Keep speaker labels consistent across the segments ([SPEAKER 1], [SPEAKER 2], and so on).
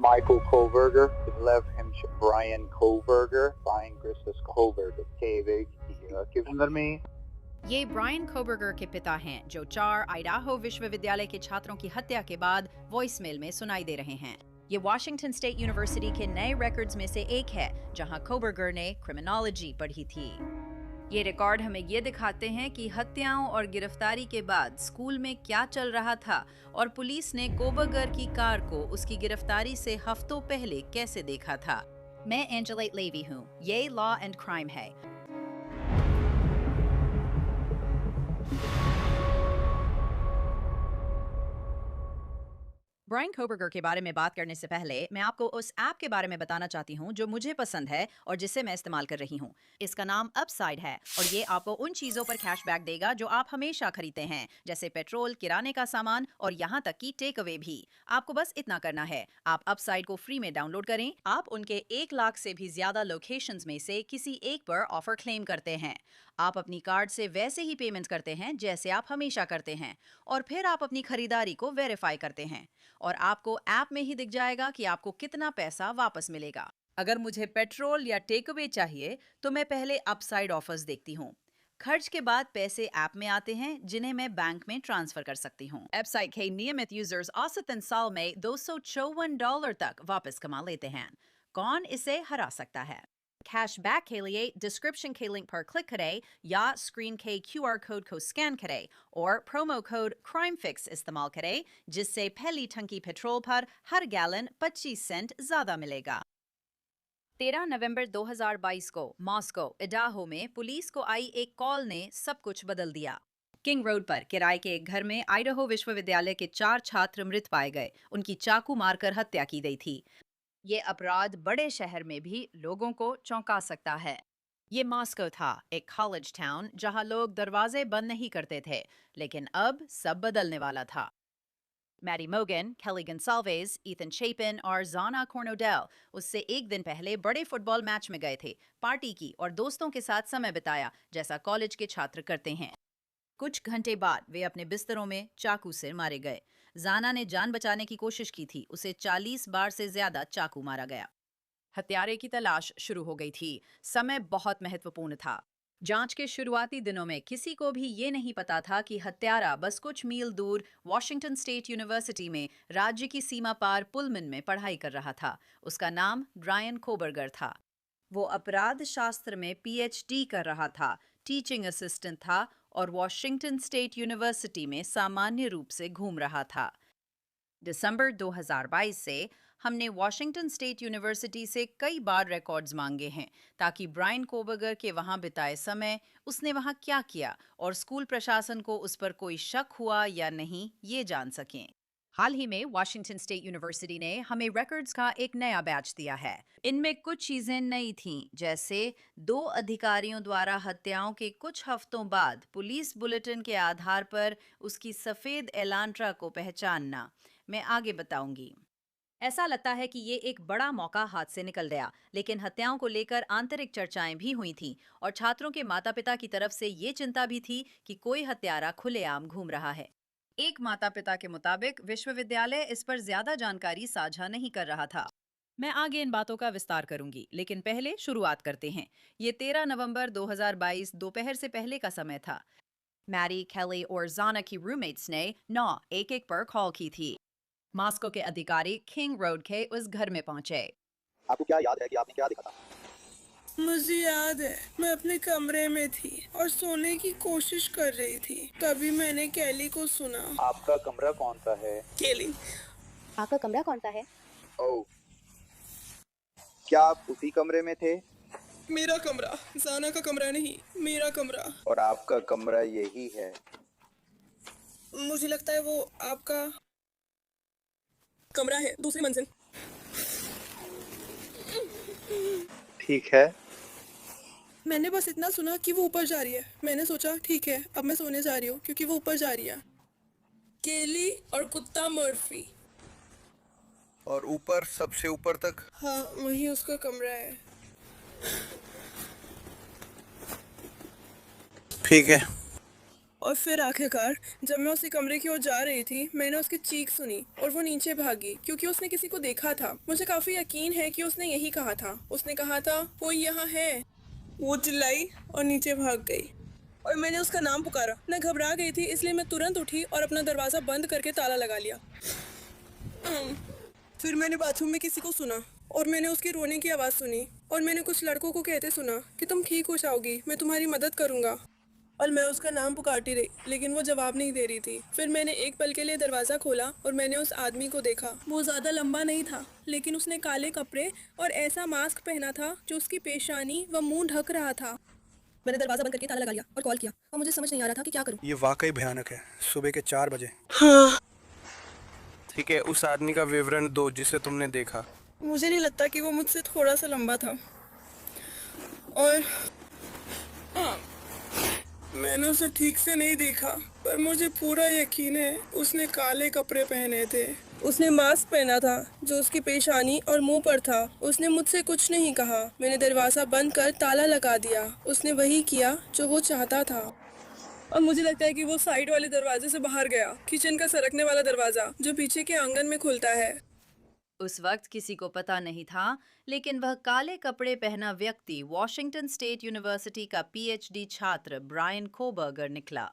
[SPEAKER 1] Michael Koberger, left him Brian Koberger, Brian Christus Koberger, David, given me.
[SPEAKER 2] ये Brian कोबर्गर के पिता हैं जो 4 आइडाहो विश्वविद्यालय के छात्रों की हत्या के बाद वॉइसमेल में सुनाई दे रहे हैं। ये वॉशिंगटन स्टेट यूनिवर्सिटी के नए रिकॉर्ड्स में से एक है जहां कोबर्गर ने क्रिमिनोलॉजी पढ़ी थी। ये रिकॉर्ड हमें ये दिखाते हैं कि हत्याओं और गिरफ्तारी के बाद स्कूल में क्या चल रहा था और पुलिस ने कोबर्गर की कार को उसकी गिरफ्तारी से हफ्तों पहले कैसे देखा था। मैं एंजेला लेवी हूँ, ये लॉ एंड क्राइम है। ब्रायन कोबर्गर के बारे में बात करने से पहले मैं आपको उस ऐप के बारे में बताना चाहती हूँ जो मुझे पसंद है और जिसे मैं इस्तेमाल कर रही हूँ। इसका नाम अपसाइड है और ये आपको उन चीज़ों पर कैशबैक देगा जो आप हमेशा खरीदते हैं, जैसे पेट्रोल, किराने का सामान और यहाँ तक कि टेक अवे भी। आपको बस इतना करना है, आप अपसाइड को फ्री में डाउनलोड करें। आप उनके 1 लाख से भी ज्यादा लोकेशंस में से किसी एक पर ऑफर क्लेम करते हैं। आप अपनी कार्ड से वैसे ही पेमेंट करते हैं जैसे आप हमेशा करते हैं और फिर आप अपनी खरीदारी को वेरीफाई करते हैं और आपको ऐप में ही दिख जाएगा कि आपको कितना पैसा वापस मिलेगा। अगर मुझे पेट्रोल या टेक अवे चाहिए तो मैं पहले अपसाइड ऑफर्स देखती हूँ। खर्च के बाद पैसे ऐप में आते हैं जिन्हें मैं बैंक में ट्रांसफर कर सकती हूँ। वेबसाइट के नियमित यूजर्स औसतन साल में $254 तक वापस कमा लेते हैं। कौन इसे हरा सकता है? कैशबैक के लिए डिस्क्रिप्शन के लिंक पर क्लिक करें या स्क्रीन के QR कोड को स्कैन करें और प्रोमो कोड क्राइम फिक्स इस्तेमाल करें, जिससे पहली टंकी पेट्रोल पर हर गैलन 25 सेंट ज्यादा मिलेगा। 13 नवंबर 2022 को मॉस्को इडाहो में पुलिस को आई एक कॉल ने सब कुछ बदल दिया। किंग रोड पर किराए के एक घर में आइडाहो विश्वविद्यालय के 4 छात्र मृत पाए गए। उनकी चाकू मारकर हत्या की गई थी। ये अपराध बड़े शहर में भी लोगों को चौंका सकता है। ये मॉस्को था, एक कॉलेज टाउन जहां लोग दरवाजे बंद नहीं करते थे, लेकिन अब सब बदलने वाला था। मैरी मोगन, केली गंसाल्वेज, ईथन चैपिन और जाना कॉर्नोडेल उससे एक दिन पहले बड़े फुटबॉल मैच में गए थे, पार्टी की और दोस्तों के साथ समय बिताया जैसा कॉलेज के छात्र करते हैं। कुछ घंटे बाद वे अपने बिस्तरों में चाकू से मारे गए। जाना ने जान बचाने की कोशिश की थी, उसे 40 बार से ज्यादा चाकू मारा गया। हत्यारे की तलाश शुरू हो गई थी। समय बहुत महत्वपूर्ण था। जांच के शुरुआती दिनों में किसी को भी ये नहीं पता था कि हत्यारा बस कुछ मील दूर वॉशिंगटन स्टेट यूनिवर्सिटी में राज्य की सीमा पार पुलमन में पढ़ाई कर रहा था। उसका नाम ब्रायन कोबर्गर था। वो अपराध शास्त्र में PhD कर रहा था, टीचिंग असिस्टेंट था और वॉशिंगटन स्टेट यूनिवर्सिटी में सामान्य रूप से घूम रहा था। दिसंबर 2022 से हमने वॉशिंगटन स्टेट यूनिवर्सिटी से कई बार रिकॉर्ड्स मांगे हैं ताकि ब्रायन कोबर्गर के वहां बिताए समय, उसने वहां क्या किया और स्कूल प्रशासन को उस पर कोई शक हुआ या नहीं, ये जान सकें। हाल ही में वॉशिंगटन स्टेट यूनिवर्सिटी ने हमें रिकॉर्ड्स का एक नया बैच दिया है। इनमें कुछ चीजें नई थीं, जैसे 2 अधिकारियों द्वारा हत्याओं के कुछ हफ्तों बाद पुलिस बुलेटिन के आधार पर उसकी सफेद एलांट्रा को पहचानना। मैं आगे बताऊंगी। ऐसा लगता है कि ये एक बड़ा मौका हाथ से निकल गया, लेकिन हत्याओं को लेकर आंतरिक चर्चाएं भी हुई थीं और छात्रों के माता-पिता की तरफ से ये चिंता भी थी कि कोई हत्यारा खुलेआम घूम रहा है। एक माता-पिता के मुताबिक विश्वविद्यालय इस पर ज्यादा जानकारी साझा नहीं कर रहा था। मैं आगे इन बातों का विस्तार करूंगी, लेकिन पहले शुरुआत करते हैं। ये 13 नवंबर 2022 दोपहर से पहले का समय था। मैरी, केली और जाना की रूममेट्स ने 911 पर कॉल की थी। मॉस्को के अधिकारी किंग रोड के उस घर में पहुंचे।
[SPEAKER 1] आपको क्या याद है कि आपने क्या देखा था?
[SPEAKER 3] मुझे याद है, मैं अपने कमरे में थी और सोने की कोशिश कर रही थी। तभी मैंने केली को सुना।
[SPEAKER 1] आपका कमरा कौन सा है?
[SPEAKER 3] केली,
[SPEAKER 4] आपका कमरा कौन सा है?
[SPEAKER 1] ओह, क्या आप उसी कमरे में थे?
[SPEAKER 3] मेरा कमरा, जाना का कमरा नहीं, मेरा कमरा।
[SPEAKER 1] और आपका कमरा यही है?
[SPEAKER 3] मुझे लगता है वो आपका कमरा है, दूसरी मंजिल।
[SPEAKER 1] ठीक है।
[SPEAKER 3] मैंने बस इतना सुना कि वो ऊपर जा रही है। मैंने सोचा ठीक है, अब मैं सोने जा रही हूँ क्योंकि वो ऊपर जा रही है। केली और कुत्ता मर्फी।
[SPEAKER 5] और ऊपर, सबसे ऊपर तक?
[SPEAKER 3] हाँ, वही उसका कमरा है।
[SPEAKER 5] ठीक है।
[SPEAKER 3] और फिर आखिरकार जब मैं उसके कमरे की ओर जा रही थी, मैंने उसकी चीख सुनी और वो नीचे भागी क्योंकि उसने किसी को देखा था। मुझे काफी यकीन है कि उसने यही कहा था। उसने कहा था, कोई यहाँ है। वो चिल्लाई और नीचे भाग गई और मैंने उसका नाम पुकारा। मैं घबरा गई थी, इसलिए मैं तुरंत उठी और अपना दरवाजा बंद करके ताला लगा लिया। फिर मैंने बाथरूम में किसी को सुना और मैंने उसके रोने की आवाज़ सुनी और मैंने कुछ लड़कों को कहते सुना कि तुम ठीक हो जाओगी, मैं तुम्हारी मदद करूंगा। और मैं उसका नाम पुकारती रही, लेकिन वो जवाब नहीं दे रही थी। फिर मैंने एक पल के लिए दरवाज़ा खोला और मैंने उस आदमी को देखा। वो ज़्यादा लंबा नहीं था, लेकिन उसने काले कपड़े और ऐसा मास्क पहना था जो उसकी पेशानी व मुंह ढक रहा था। मैंने दरवाज़ा बंद करके ताला लगा लिया और कॉल किया और मुझे समझ नहीं आ रहा था कि क्या करूं।
[SPEAKER 6] ये वाकई भयानक है। सुबह के 4 बजे।
[SPEAKER 3] हाँ,
[SPEAKER 6] ठीक है, उस आदमी का विवरण दो जिसे तुमने देखा।
[SPEAKER 3] मुझे नहीं लगता कि वो मुझसे थोड़ा सा लंबा था और मैंने उसे ठीक से नहीं देखा, पर मुझे पूरा यकीन है उसने काले कपड़े पहने थे। उसने मास्क पहना था जो उसकी पेशानी और मुंह पर था। उसने मुझसे कुछ नहीं कहा। मैंने दरवाज़ा बंद कर ताला लगा दिया। उसने वही किया जो वो चाहता था। और मुझे लगता है कि वो साइड वाले दरवाजे से बाहर गया, किचन का सरकने वाला दरवाज़ा जो पीछे के आंगन में खुलता है।
[SPEAKER 2] उस वक्त किसी को पता नहीं था, लेकिन वह काले कपड़े पहना व्यक्ति वॉशिंगटन स्टेट यूनिवर्सिटी का पीएचडी छात्र ब्रायन कोबर्गर निकला।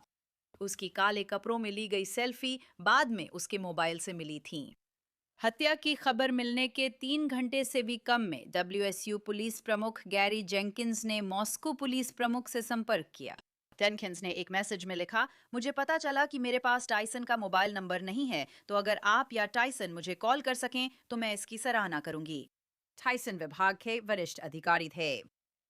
[SPEAKER 2] उसकी काले कपड़ों में ली गई सेल्फी बाद में उसके मोबाइल से मिली थी। हत्या की खबर मिलने के 3 घंटे से भी कम में WSU पुलिस प्रमुख गैरी जेंकिंस ने मॉस्को पुलिस प्रमुख से संपर्क किया। जेंकिंस ने एक मैसेज में लिखा, मुझे पता चला कि मेरे पास टाइसन का मोबाइल नंबर नहीं है, तो अगर आप या टाइसन मुझे कॉल कर सकें तो मैं इसकी सराहना करूंगी। टाइसन विभाग के वरिष्ठ अधिकारी थे।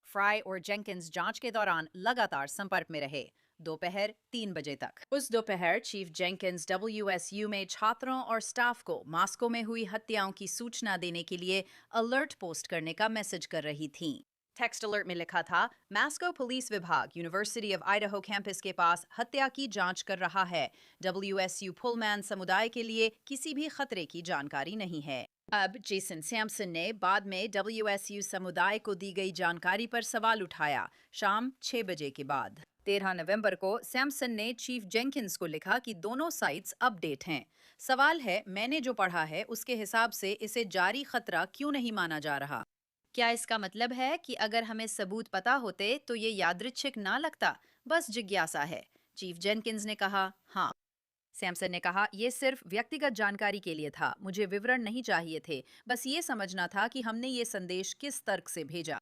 [SPEAKER 2] फ्राई और जेंकिंस जांच के दौरान लगातार संपर्क में रहे, दोपहर 3 बजे तक। उस दोपहर चीफ जेंकिंस WSU में छात्रों और स्टाफ को मॉस्को में हुई हत्याओं की सूचना देने के लिए अलर्ट पोस्ट करने का मैसेज कर रही थीं। टेक्स्ट अलर्ट में लिखा था, मॉस्को पुलिस विभाग यूनिवर्सिटी ऑफ आइडाहो कैंपस के पास हत्या की जांच कर रहा है। WSU पुलमैन समुदाय के लिए किसी भी खतरे की जानकारी नहीं है। अब जेसन सैमसन ने बाद में WSU समुदाय को दी गई जानकारी पर सवाल उठाया, शाम 6 बजे के बाद। 13 नवंबर को सैमसन ने चीफ जेंकिंस को लिखा कि दोनों साइट्स अपडेट हैं। सवाल है, मैंने जो पढ़ा है उसके हिसाब से इसे जारी खतरा क्यों नहीं माना जा रहा? क्या इसका मतलब है कि अगर हमें सबूत पता होते तो ये यादृच्छिक ना लगता? बस जिज्ञासा है। चीफ जेनकिंस ने कहा, हाँ। सैमसन ने कहा, ये सिर्फ व्यक्तिगत जानकारी के लिए था, मुझे विवरण नहीं चाहिए थे, बस ये समझना था कि हमने ये संदेश किस तर्क से भेजा।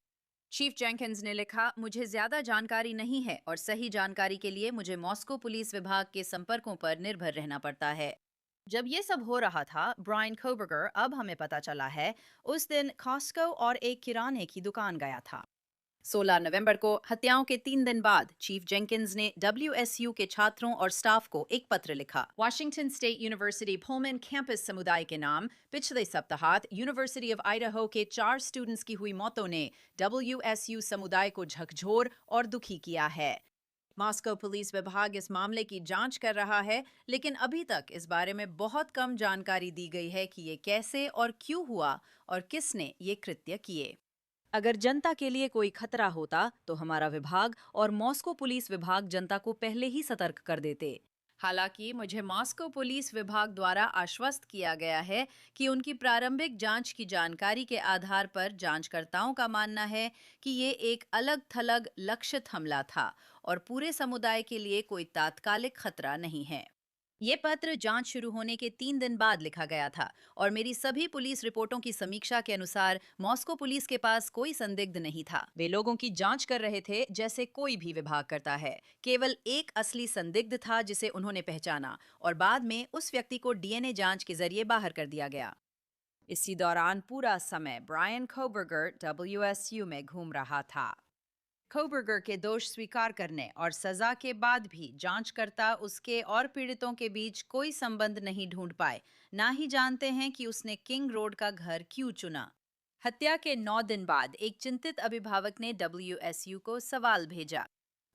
[SPEAKER 2] चीफ जेंकिंस ने लिखा, मुझे ज्यादा जानकारी नहीं है और सही जानकारी के लिए मुझे मॉस्को पुलिस विभाग के संपर्कों पर निर्भर रहना पड़ता है। जब ये सब हो रहा था, ब्रायन कोबर्गर, अब हमें पता चला है, उस दिन कॉस्को और एक किराने की दुकान गया था। 16 नवंबर को हत्याओं के 3 दिन बाद चीफ जेंकिंस ने WSU के छात्रों और स्टाफ को एक पत्र लिखा। Washington state university Pullman campus समुदाय के नाम पिछले सप्ताहांत यूनिवर्सिटी ऑफ आइडाहो के 4 स्टूडेंट्स की हुई मौतों ने WSU समुदाय को झकझोर और दुखी किया है। मॉस्को पुलिस विभाग इस मामले की जांच कर रहा है, लेकिन अभी तक इस बारे में बहुत कम जानकारी दी गई है कि ये कैसे और क्यों हुआ और किसने ये कृत्य किए। अगर जनता के लिए कोई खतरा होता तो हमारा विभाग और मॉस्को पुलिस विभाग जनता को पहले ही सतर्क कर देते। हालांकि मुझे मॉस्को पुलिस विभाग द्वारा आश्वस्त किया गया है कि उनकी प्रारंभिक जांच की जानकारी के आधार पर जांचकर्ताओं का मानना है कि ये एक अलग-थलग लक्षित हमला था और पूरे समुदाय के लिए कोई तात्कालिक खतरा नहीं है। ये पत्र जांच शुरू होने के 3 दिन बाद लिखा गया था और मेरी सभी पुलिस रिपोर्टों की समीक्षा के अनुसार मॉस्को पुलिस के पास कोई संदिग्ध नहीं था। वे लोगों की जांच कर रहे थे जैसे कोई भी विभाग करता है। केवल एक असली संदिग्ध था जिसे उन्होंने पहचाना और बाद में उस व्यक्ति को DNA जांच के जरिए बाहर कर दिया गया। इसी दौरान पूरा समय ब्रायन कोबर्गर WSU में घूम रहा था। कोबर्गर के दोष स्वीकार करने और सजा के बाद भी जांचकर्ता उसके और पीड़ितों के बीच कोई संबंध नहीं ढूंढ पाए, ना ही जानते हैं कि उसने किंग रोड का घर क्यों चुना। हत्या के 9 दिन बाद एक चिंतित अभिभावक ने WSU को सवाल भेजा।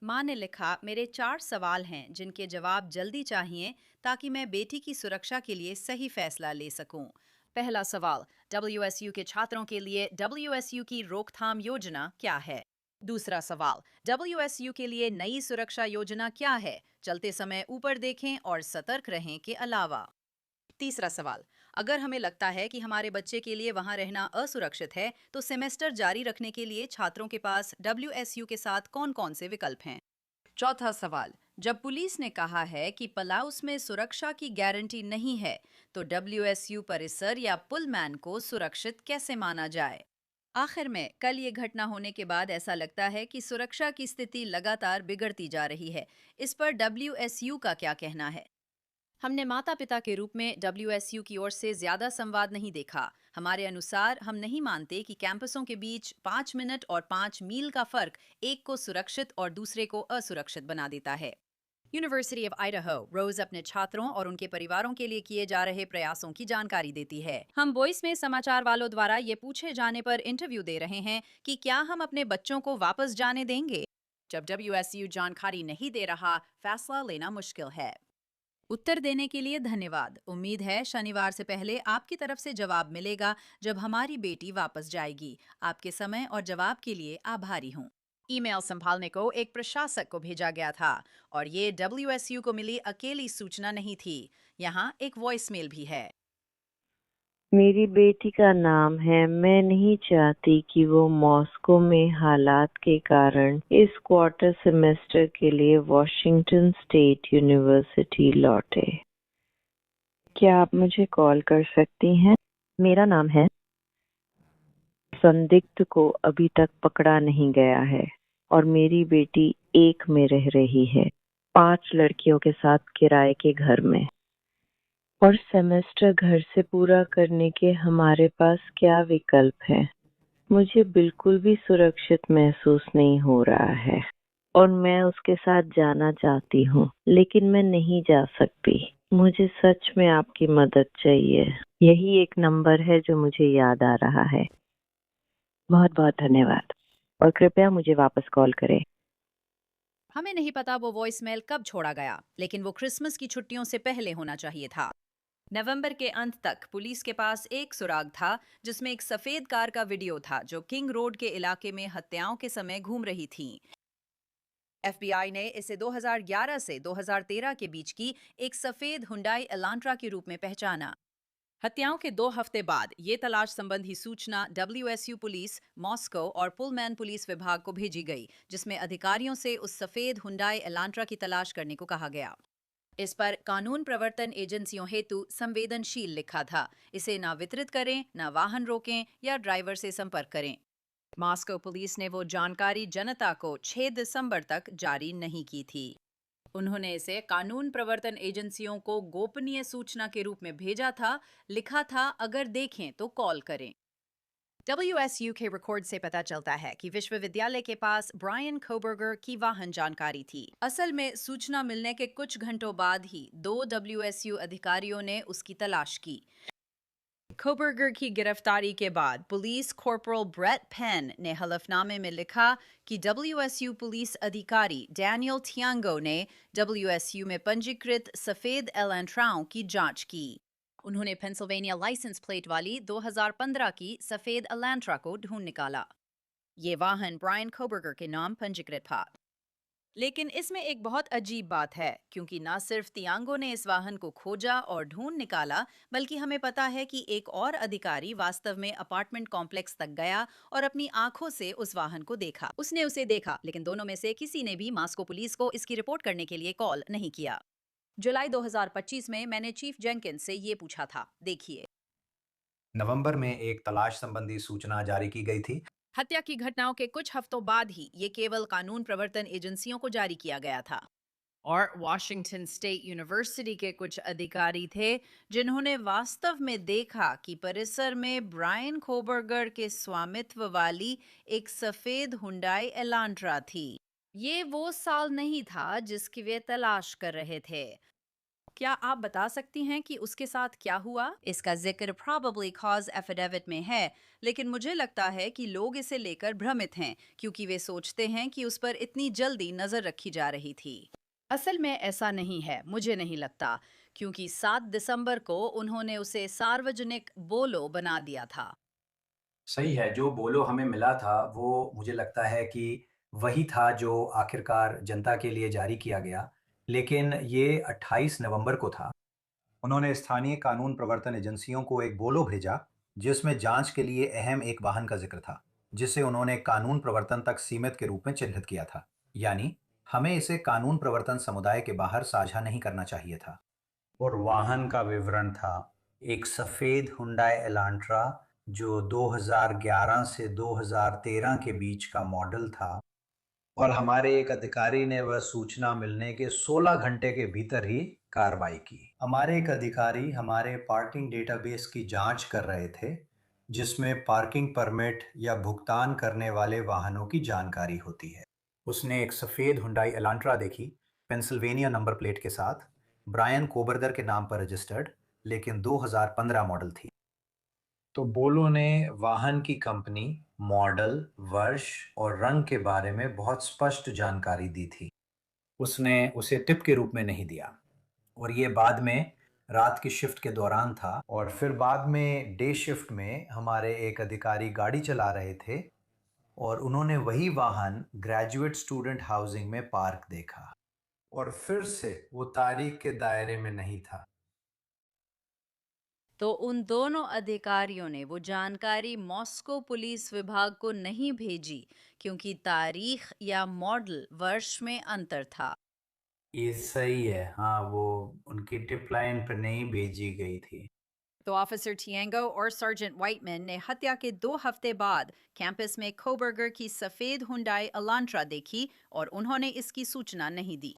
[SPEAKER 2] मां ने लिखा, मेरे 4 सवाल हैं जिनके जवाब जल्दी चाहिए ताकि मैं बेटी की सुरक्षा के लिए सही फैसला ले सकूं। पहला सवाल, WSU के छात्रों के लिए WSU की रोकथाम योजना क्या है? दूसरा सवाल, WSU के लिए नई सुरक्षा योजना क्या है? चलते समय ऊपर देखें और सतर्क रहें के अलावा। तीसरा सवाल, अगर हमें लगता है कि हमारे बच्चे के लिए वहां रहना असुरक्षित है, तो सेमेस्टर जारी रखने के लिए छात्रों के पास WSU के साथ कौन-कौन से विकल्प हैं? चौथा सवाल, जब पुलिस ने कहा है कि पलाउस में सुरक्षा की गारंटी नहीं है, तो WSU परिसर या पुलमैन को सुरक्षित कैसे माना जाए? आखिर में, कल ये घटना होने के बाद ऐसा लगता है कि सुरक्षा की स्थिति लगातार बिगड़ती जा रही है। इस पर WSU का क्या कहना है? हमने माता पिता के रूप में WSU की ओर से ज्यादा संवाद नहीं देखा। हमारे अनुसार हम नहीं मानते कि कैंपसों के बीच 5 मिनट और 5 मील का फर्क एक को सुरक्षित और दूसरे को असुरक्षित बना देता है। यूनिवर्सिटी ऑफ आइडाहो रोज अपने छात्रों और उनके परिवारों के लिए किए जा रहे प्रयासों की जानकारी देती है। हम वॉइस में समाचार वालों द्वारा ये पूछे जाने पर इंटरव्यू दे रहे हैं कि क्या हम अपने बच्चों को वापस जाने देंगे। जब WSU जानकारी नहीं दे रहा, फैसला लेना मुश्किल है। उत्तर देने के लिए धन्यवाद। उम्मीद है शनिवार से पहले आपकी तरफ से जवाब मिलेगा जब हमारी बेटी वापस जाएगी। आपके समय और जवाब के लिए आभारी हूँ। ईमेल संभालने को एक प्रशासक को भेजा गया था और ये WSU को मिली अकेली सूचना नहीं थी। यहाँ एक वॉइसमेल भी है।
[SPEAKER 7] मेरी बेटी का नाम है। मैं नहीं चाहती कि वो मॉस्को में हालात के कारण इस क्वार्टर सेमेस्टर के लिए वॉशिंगटन स्टेट यूनिवर्सिटी लौटे। क्या आप मुझे कॉल कर सकती हैं? मेरा नाम है। संदिग्ध को अभी तक पकड़ा नहीं गया है और मेरी बेटी एक में रह रही है, 5 लड़कियों के साथ किराए के घर में। और सेमेस्टर घर से पूरा करने के हमारे पास क्या विकल्प है? मुझे बिल्कुल भी सुरक्षित महसूस नहीं हो रहा है और मैं उसके साथ जाना चाहती हूँ, लेकिन मैं नहीं जा सकती। मुझे सच में आपकी मदद चाहिए। यही एक नंबर है जो मुझे याद आ रहा है। बहुत बहुत धन्यवाद और कृपया मुझे वापस कॉल करें।
[SPEAKER 2] हमें नहीं पता वो वॉइसमेल कब छोड़ा गया, लेकिन वो क्रिसमस की छुट्टियों से पहले होना चाहिए था। नवंबर के अंत तक पुलिस के पास एक सुराग था जिसमें एक सफेद कार का वीडियो था जो किंग रोड के इलाके में हत्याओं के समय घूम रही थी। FBI ने इसे 2011 से 2013 के बीच की एक सफेद हुंडई एलांट्रा के रूप में पहचाना। हत्याओं के 2 हफ्ते बाद ये तलाश संबंधी सूचना WSU पुलिस, मॉस्को और पुलमैन पुलिस विभाग को भेजी गई, जिसमें अधिकारियों से उस सफेद हुंडई एलांट्रा की तलाश करने को कहा गया। इस पर कानून प्रवर्तन एजेंसियों हेतु संवेदनशील लिखा था। इसे ना वितरित करें, ना वाहन रोकें या ड्राइवर से संपर्क करें। मॉस्को पुलिस ने वो जानकारी जनता को 6 दिसंबर तक जारी नहीं की थी। उन्होंने इसे कानून प्रवर्तन एजेंसियों को गोपनीय सूचना के रूप में भेजा था। लिखा था, अगर देखें तो कॉल करें। WSU के रिकॉर्ड से पता चलता है कि विश्वविद्यालय के पास ब्रायन कोबर्गर की वाहन जानकारी थी। असल में सूचना मिलने के कुछ घंटों बाद ही 2 WSU अधिकारियों ने उसकी तलाश की। कोबर्गर की गिरफ्तारी के बाद पुलिस कॉर्पोरल ब्रेट पेन ने हलफनामे में लिखा कि WSU पुलिस अधिकारी डैनियल थियांगो ने WSU में पंजीकृत सफेद एलांट्राओं की जांच की। उन्होंने पेंसिल्वेनिया लाइसेंस प्लेट वाली 2015 की सफेद एलांट्रा को ढूंढ निकाला। ये वाहन ब्रायन कोबर्गर के नाम पंजीकृत था। लेकिन इसमें एक बहुत अजीब बात है, क्योंकि न सिर्फ तियांगो ने इस वाहन को खोजा और ढूंढ निकाला, बल्कि हमें पता है कि एक और अधिकारी वास्तव में अपार्टमेंट कॉम्प्लेक्स तक गया और अपनी आंखों से उस वाहन को देखा। उसने उसे देखा, लेकिन दोनों में से किसी ने भी मॉस्को पुलिस को इसकी रिपोर्ट करने के लिए कॉल नहीं किया। जुलाई 2025 में मैंने चीफ जेंकिंस से ये पूछा था, देखिए।
[SPEAKER 8] नवंबर में एक तलाश संबंधी सूचना जारी की गई थी।
[SPEAKER 2] हत्या की घटनाओं के कुछ हफ्तों बाद ही ये केवल कानून प्रवर्तन एजेंसियों को जारी किया गया था। और वॉशिंगटन स्टेट यूनिवर्सिटी के कुछ अधिकारी थे जिन्होंने वास्तव में देखा कि परिसर में ब्रायन कोबर्गर के स्वामित्व वाली एक सफेद हुंडई एलांट्रा थी। ये वो साल नहीं था जिसकी वे तलाश कर रहे थे। क्या आप बता सकती हैं कि उसके साथ क्या हुआ? इसका जिक्र probably cause affidavit में है, लेकिन मुझे लगता है कि लोग इसे लेकर भ्रमित हैं क्योंकि वे सोचते हैं कि उस पर इतनी जल्दी नजर रखी जा रही थी। असल में ऐसा नहीं है, मुझे नहीं लगता, क्योंकि 7 दिसंबर को उन्होंने उसे सार्वजनिक बोलो बना दिया था।
[SPEAKER 8] सही है, जो बोलो हमें मिला था वो मुझे लगता है कि वही था जो आखिरकार जनता के लिए जारी किया गया, लेकिन ये 28 नवंबर को था। उन्होंने स्थानीय कानून प्रवर्तन एजेंसियों को एक बोलो भेजा, जिसमें जांच के लिए अहम एक वाहन का जिक्र था, जिसे उन्होंने कानून प्रवर्तन तक सीमित के रूप में चिन्हित किया था। यानी हमें इसे कानून प्रवर्तन समुदाय के बाहर साझा नहीं करना चाहिए था। और वाहन का विवरण था एक सफेद हुंडई एलांट्रा जो 2011 से 2013 के बीच का मॉडल था। और हमारे एक अधिकारी ने वह सूचना मिलने के 16 घंटे के भीतर ही कार्रवाई की। हमारे एक अधिकारी हमारे पार्किंग डेटाबेस की जांच कर रहे थे, जिसमें पार्किंग परमिट या भुगतान करने वाले वाहनों की जानकारी होती है। उसने एक सफ़ेद हुंडई एलांट्रा देखी, पेंसिल्वेनिया नंबर प्लेट के साथ, ब्रायन कोबरगर के नाम पर रजिस्टर्ड, लेकिन 2015 मॉडल थी। तो बोलो ने वाहन की कंपनी, मॉडल, वर्ष और रंग के बारे में बहुत स्पष्ट जानकारी दी थी। उसने उसे टिप के रूप में नहीं दिया, और ये बाद में रात की शिफ्ट के दौरान था। और फिर बाद में डे शिफ्ट में हमारे एक अधिकारी गाड़ी चला रहे थे और उन्होंने वही वाहन ग्रेजुएट स्टूडेंट हाउसिंग में पार्क देखा, और फिर से वो तारीख के दायरे में नहीं था।
[SPEAKER 2] तो उन दोनों अधिकारियों ने वो जानकारी मॉस्को पुलिस विभाग को नहीं भेजी क्योंकि तारीख या मॉडल वर्ष में अंतर था।
[SPEAKER 8] ये सही है, हाँ, वो उनकी टिप लाइन पर नहीं भेजी गई थी।
[SPEAKER 2] तो ऑफिसर टिएंगो और सर्जेंट व्हाइटमैन ने हत्या के 2 हफ्ते बाद कैंपस में कोबर्गर की सफेद हुंडई एलांट्रा देखी और उन्होंने इसकी सूचना नहीं दी।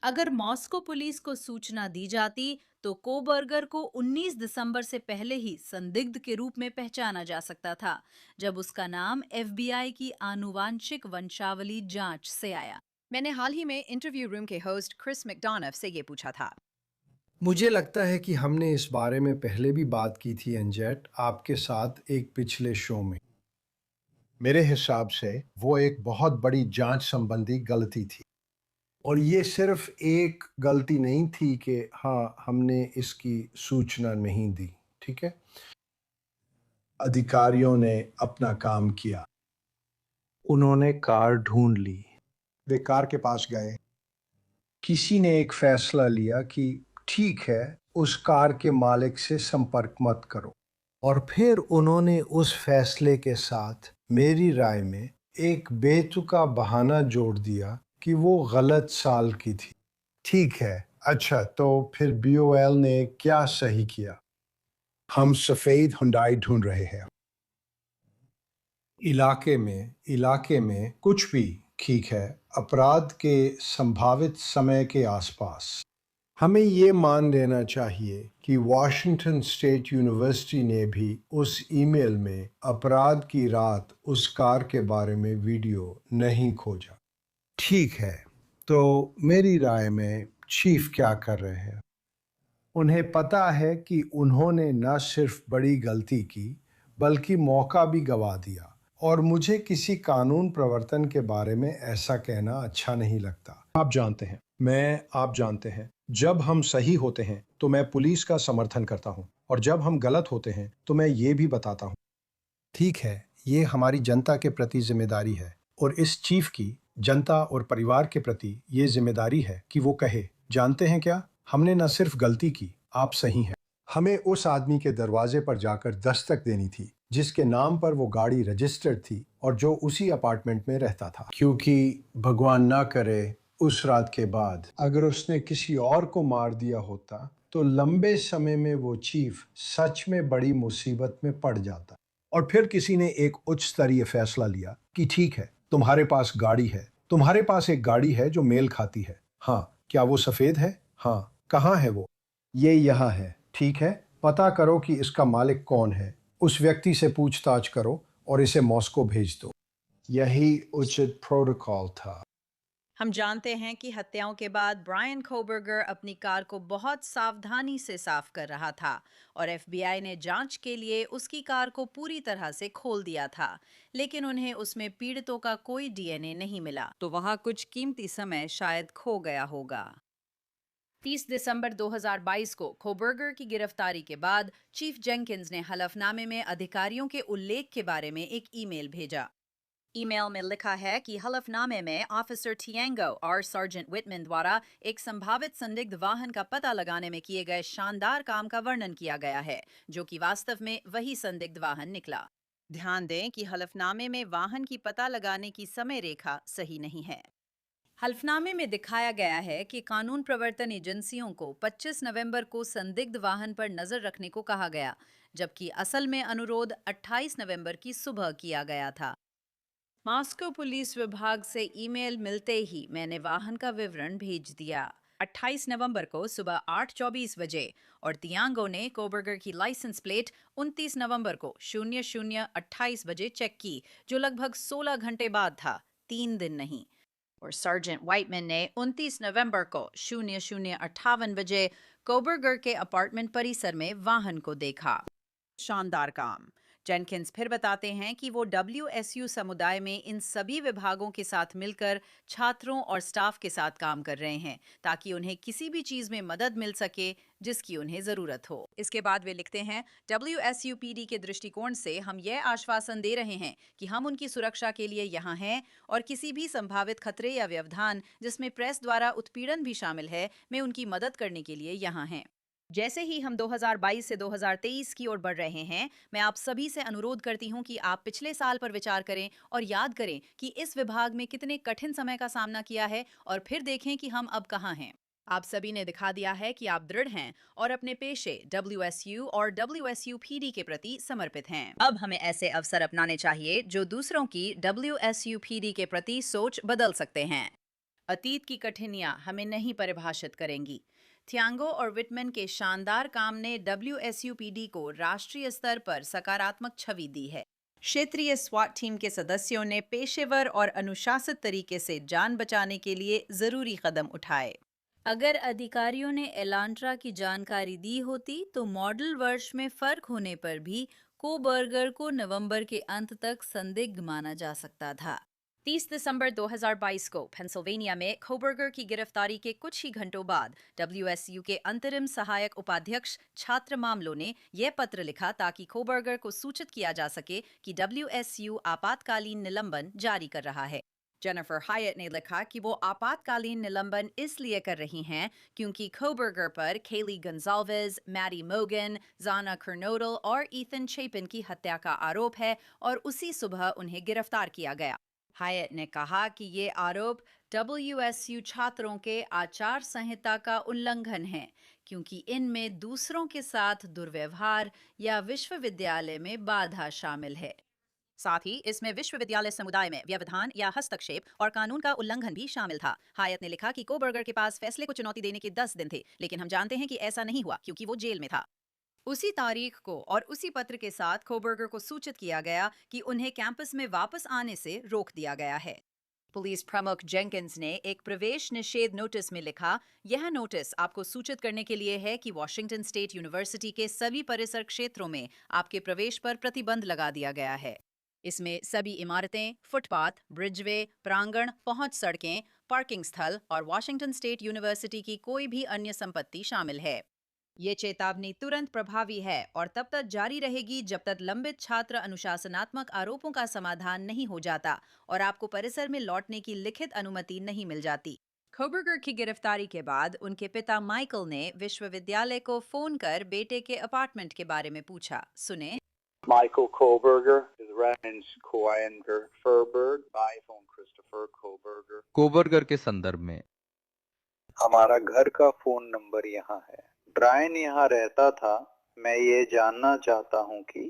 [SPEAKER 2] अगर मॉस्को पुलिस को सूचना दी जाती तो कोबर्गर को 19 दिसंबर से पहले ही संदिग्ध के रूप में पहचाना जा सकता था, जब उसका नाम एफबीआई की आनुवांशिक वंशावली जांच से आया। मैंने हाल ही में इंटरव्यू रूम के होस्ट क्रिस मैकडॉनफ से ये पूछा था।
[SPEAKER 9] मुझे लगता है कि हमने इस बारे में पहले भी बात की थी एनजेट, आपके साथ एक पिछले शो में। मेरे हिसाब से वो एक बहुत बड़ी जांच संबंधी गलती थी, और ये सिर्फ एक गलती नहीं थी कि हाँ हमने इसकी सूचना नहीं दी, ठीक है। अधिकारियों ने अपना काम किया, उन्होंने कार ढूंढ ली, वे कार के पास गए, किसी ने एक फैसला लिया कि ठीक है उस कार के मालिक से संपर्क मत करो, और फिर उन्होंने उस फैसले के साथ मेरी राय में एक बेतुका बहाना जोड़ दिया कि वो गलत साल की थी। ठीक है, अच्छा, तो फिर बीओएल ने क्या सही किया? हम सफेद हुंडई ढूंढ रहे हैं। इलाके में कुछ भी ठीक है, अपराध के संभावित समय के आसपास। हमें ये मान लेना चाहिए कि वॉशिंगटन स्टेट यूनिवर्सिटी ने भी उस ईमेल में अपराध की रात उस कार के बारे में वीडियो नहीं खोजा। ठीक है, तो मेरी राय में चीफ क्या कर रहे हैं? उन्हें पता है कि उन्होंने न सिर्फ बड़ी गलती की बल्कि मौका भी गवा दिया, और मुझे किसी कानून प्रवर्तन के बारे में ऐसा कहना अच्छा नहीं लगता। आप जानते हैं जब हम सही होते हैं तो मैं पुलिस का समर्थन करता हूं, और जब हम गलत होते हैं तो मैं ये भी बताता हूं। ठीक है, ये हमारी जनता के प्रति जिम्मेदारी है, और इस चीफ की जनता और परिवार के प्रति ये जिम्मेदारी है कि वो कहे, जानते हैं क्या, हमने न सिर्फ गलती की, आप सही हैं। हमें उस आदमी के दरवाजे पर जाकर दस्तक देनी थी जिसके नाम पर वो गाड़ी रजिस्टर्ड थी और जो उसी अपार्टमेंट में रहता था, क्योंकि भगवान ना करे उस रात के बाद अगर उसने किसी और को मार दिया होता तो लंबे समय में वो चीफ सच में बड़ी मुसीबत में पड़ जाता। और फिर किसी ने एक उच्च स्तरीय फैसला लिया कि ठीक है, तुम्हारे पास एक गाड़ी है जो मेल खाती है। हाँ, क्या वो सफेद है? हाँ, कहाँ है वो? ये यहाँ है। ठीक है, पता करो कि इसका मालिक कौन है, उस व्यक्ति से पूछताछ करो और इसे मॉस्को भेज दो। यही उचित प्रोटोकॉल था।
[SPEAKER 2] हम जानते हैं कि हत्याओं के बाद ब्रायन कोबर्गर अपनी कार को बहुत सावधानी से साफ कर रहा था और एफबीआई ने जांच के लिए उसकी कार को पूरी तरह से खोल दिया था, लेकिन उन्हें उसमें पीड़ितों का कोई डीएनए नहीं मिला, तो वहां कुछ कीमती समय शायद खो गया होगा। 30 दिसंबर 2022 को कोबर्गर की गिरफ्तारी के बाद चीफ जेंकिंस ने हलफनामे में अधिकारियों के उल्लेख के बारे में एक ईमेल भेजा। ईमेल में लिखा है कि हलफनामे में ऑफिसर थियांगो और सार्जेंट विटमैन द्वारा एक संभावित संदिग्ध वाहन का पता लगाने में किए गए शानदार काम का वर्णन किया गया है, जो कि वास्तव में वही संदिग्ध वाहन निकला। ध्यान दें कि हलफनामे में वाहन की पता लगाने की समय रेखा सही नहीं है। हल्फनामे में दिखाया गया है कि कानून प्रवर्तन एजेंसियों को 25 नवंबर को संदिग्ध वाहन पर नजर रखने को कहा गया, जबकि असल में अनुरोध 28 नवंबर की सुबह किया गया था। मॉस्को पुलिस विभाग से ईमेल मिलते ही मैंने वाहन का विवरण भेज दिया। 28 नवंबर को सुबह 8:24 बजे और तियांगो ने कोबर्गर की लाइसेंस प्लेट 29 नवंबर को 00:28 बजे चेक की, जो लगभग 16 घंटे बाद था, 3 दिन नहीं। और सार्जेंट वाइटमैन ने 29 नवंबर को 00:58 बजे कोबर्गर के अपार्टमेंट परिसर में वाहन को देखा। शानदार काम। जेनकिंस फिर बताते हैं कि वो WSU समुदाय में इन सभी विभागों के साथ मिलकर छात्रों और स्टाफ के साथ काम कर रहे हैं, ताकि उन्हें किसी भी चीज में मदद मिल सके जिसकी उन्हें जरूरत हो। इसके बाद वे लिखते हैं, WSU PD के दृष्टिकोण से हम यह आश्वासन दे रहे हैं कि हम उनकी सुरक्षा के लिए यहाँ हैं और किसी भी संभावित खतरे या व्यवधान जिसमें प्रेस द्वारा उत्पीड़न भी शामिल है, में उनकी मदद करने के लिए यहाँ हैं। जैसे ही हम 2022 से 2023 की ओर बढ़ रहे हैं, मैं आप सभी से अनुरोध करती हूं कि आप पिछले साल पर विचार करें और याद करें कि इस विभाग में कितने कठिन समय का सामना किया है और फिर देखें कि हम अब कहां हैं। आप सभी ने दिखा दिया है कि आप दृढ़ हैं और अपने पेशे WSU और WSU PD के प्रति समर्पित हैं। अब हमें ऐसे अवसर अपनाने चाहिए जो दूसरों की WSU PD के प्रति सोच बदल सकते हैं। अतीत की कठिनाइयां हमें नहीं परिभाषित करेंगी। थियांगो और विटमैन के शानदार काम ने WSU PD को राष्ट्रीय स्तर पर सकारात्मक छवि दी है। क्षेत्रीय स्वाट टीम के सदस्यों ने पेशेवर और अनुशासित तरीके से जान बचाने के लिए जरूरी कदम उठाए। अगर अधिकारियों ने एलांट्रा की जानकारी दी होती तो मॉडल वर्ष में फर्क होने पर भी कोबर्गर को नवंबर के अंत तक संदिग्ध माना जा सकता था। 30 दिसंबर 2022 को पेंसिल्वेनिया में कोबर्गर की गिरफ्तारी के कुछ ही घंटों बाद WSU के अंतरिम सहायक उपाध्यक्ष छात्र मामलों ने यह पत्र लिखा ताकि कोबर्गर को सूचित किया जा सके कि WSU आपातकालीन निलंबन जारी कर रहा है। जेनिफर हायट ने लिखा कि वो आपातकालीन निलंबन इसलिए कर रही हैं क्योंकि कोबर्गर पर केली गंजाल्वेज, मैडी मोगन, जाना कर्नोडल और ईथन चैपिन की हत्या का आरोप है और उसी सुबह उन्हें गिरफ्तार किया गया। हायट ने कहा कि ये आरोप WSU छात्रों के आचार संहिता का उल्लंघन है, क्योंकि इनमें दूसरों के साथ दुर्व्यवहार या विश्वविद्यालय में बाधा शामिल है। साथ ही इसमें विश्वविद्यालय समुदाय में व्यवधान या हस्तक्षेप और कानून का उल्लंघन भी शामिल था। हायत ने लिखा कि कोबर्गर के पास फैसले को चुनौती देने के 10 दिन थे, लेकिन हम जानते हैं कि ऐसा नहीं हुआ क्योंकि वो जेल में था। उसी तारीख को और उसी पत्र के साथ कोबर्गर को सूचित किया गया कि उन्हें कैंपस में वापस आने से रोक दिया गया है। पुलिस प्रमुख जेंकिंस ने एक प्रवेश निषेध नोटिस में लिखा, यह नोटिस आपको सूचित करने के लिए है कि वॉशिंगटन स्टेट यूनिवर्सिटी के सभी परिसर क्षेत्रों में आपके प्रवेश पर प्रतिबंध लगा दिया गया है। इसमें सभी इमारतें, फुटपाथ, ब्रिजवे, प्रांगण, पहुंच सड़कें, पार्किंग स्थल और वॉशिंगटन स्टेट यूनिवर्सिटी की कोई भी अन्य संपत्ति शामिल है। ये चेतावनी तुरंत प्रभावी है और तब तक जारी रहेगी जब तक लंबित छात्र अनुशासनात्मक आरोपों का समाधान नहीं हो जाता और आपको परिसर में लौटने की लिखित अनुमति नहीं मिल जाती। कोबर्गर की गिरफ्तारी के बाद उनके पिता माइकल ने विश्वविद्यालय को फोन कर बेटे के अपार्टमेंट के बारे में पूछा। सुने।
[SPEAKER 1] Michael Koberger is Ren's Coander Furberg by phone Christopher Koberger.
[SPEAKER 10] कोबर्गर के संदर्भ में
[SPEAKER 1] हमारा घर का फोन नंबर यहाँ है। ब्रायन यहाँ रहता था। मैं ये जानना चाहता हूँ कि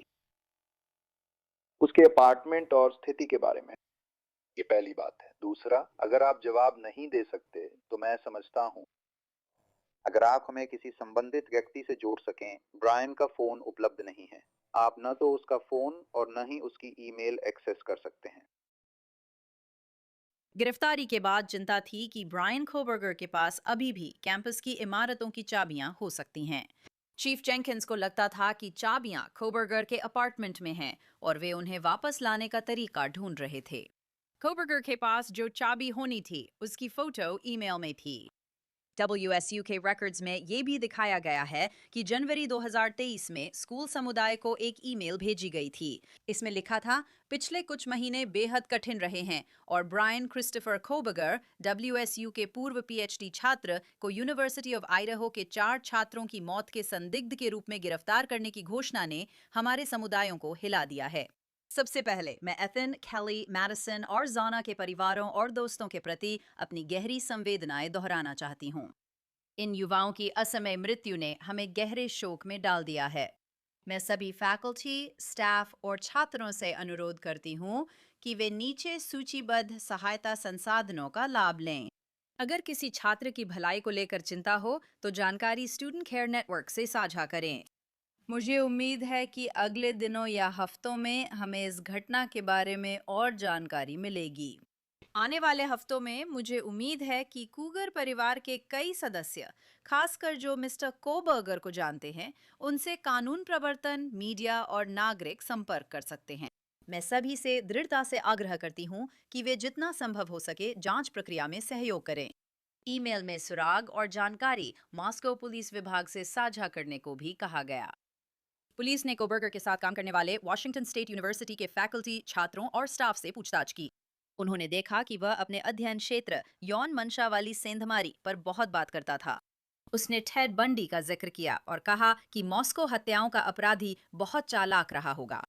[SPEAKER 1] उसके अपार्टमेंट और स्थिति के बारे में। ये पहली बात है। दूसरा, अगर आप जवाब नहीं दे सकते तो मैं समझता हूँ अगर आप हमें किसी संबंधित व्यक्ति से जोड़ सकें। ब्रायन का फोन उपलब्ध नहीं है। आप न तो उसका फोन और न ही उसकी ईमेल एक्सेस कर सकते हैं।
[SPEAKER 2] गिरफ्तारी के बाद चिंता थी कि ब्रायन कोबर्गर के पास अभी भी कैंपस की इमारतों की चाबियां हो सकती हैं। चीफ जेंकिंस को लगता था कि चाबियां कोबर्गर के अपार्टमेंट में हैं और वे उन्हें वापस लाने का तरीका ढूंढ रहे थे। कोबर्गर के पास जो चाबी होनी थी उसकी फोटो ईमेल में थी। WSU के रिकॉर्ड्स में ये भी दिखाया गया है कि जनवरी 2023 में स्कूल समुदाय को एक ईमेल भेजी गई थी। इसमें लिखा था, पिछले कुछ महीने बेहद कठिन रहे हैं और ब्रायन क्रिस्टोफर कोबगर, WSU के पूर्व PhD छात्र, को यूनिवर्सिटी ऑफ आइडाहो के 4 छात्रों की मौत के संदिग्ध के रूप में गिरफ्तार करने की घोषणा ने हमारे समुदायों को हिला दिया है। सबसे पहले मैं एथन, कैली, मैडिसन और जाना के परिवारों और दोस्तों के प्रति अपनी गहरी संवेदनाएं दोहराना चाहती हूँ। इन युवाओं की असमय मृत्यु ने हमें गहरे शोक में डाल दिया है। मैं सभी फैकल्टी, स्टाफ और छात्रों से अनुरोध करती हूँ कि वे नीचे सूचीबद्ध सहायता संसाधनों का लाभ लें। अगर किसी छात्र की भलाई को लेकर चिंता हो तो जानकारी स्टूडेंट केयर नेटवर्क से साझा करें। मुझे उम्मीद है कि अगले दिनों या हफ्तों में हमें इस घटना के बारे में और जानकारी मिलेगी। आने वाले हफ्तों में मुझे उम्मीद है कि कूगर परिवार के कई सदस्य, खासकर जो मिस्टर कोबर्गर को जानते हैं, उनसे कानून प्रवर्तन, मीडिया और नागरिक संपर्क कर सकते हैं। मैं सभी से दृढ़ता से आग्रह करती हूँ कि वे जितना संभव हो सके जांच प्रक्रिया में सहयोग करें। ईमेल में सुराग और जानकारी मॉस्को पुलिस विभाग से साझा करने को भी कहा गया। पुलिस ने कोबर्गर के साथ काम करने वाले वॉशिंगटन स्टेट यूनिवर्सिटी के फैकल्टी, छात्रों और स्टाफ से पूछताछ की। उन्होंने देखा कि वह अपने अध्ययन क्षेत्र यौन मंशा वाली सेंधमारी पर बहुत बात करता था। उसने टेड बंडी का जिक्र किया और कहा कि मॉस्को हत्याओं का अपराधी बहुत चालाक रहा होगा।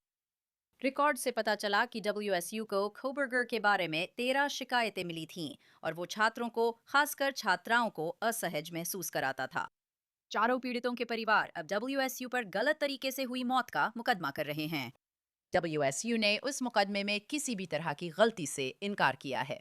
[SPEAKER 2] रिकॉर्ड से पता चला कि WSU को कोबर्गर के बारे में 13 शिकायतें मिली थीं और वो छात्रों को, खासकर छात्राओं को, असहज महसूस कराता था। चारों पीड़ितों के परिवार अब WSU पर गलत तरीके से हुई मौत का मुकदमा कर रहे हैं। WSU ने उस मुकदमे में किसी भी तरह की गलती से इनकार किया है।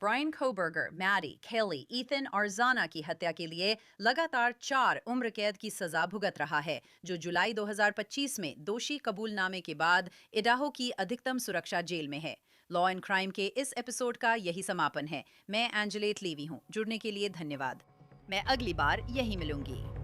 [SPEAKER 2] ब्रायन कोबर्गर, मैडी, केली, ईथन और जाना की हत्या के लिए लगातार 4 उम्र कैद की सजा भुगत रहा है, जो जुलाई 2025 में दोषी कबूलनामे के बाद इडाहो की अधिकतम सुरक्षा जेल में है। लॉ एंड क्राइम के इस एपिसोड का यही समापन है। मैं एंजेलेट लीवी हूँ। जुड़ने के लिए धन्यवाद। मैं अगली बार यही मिलूंगी।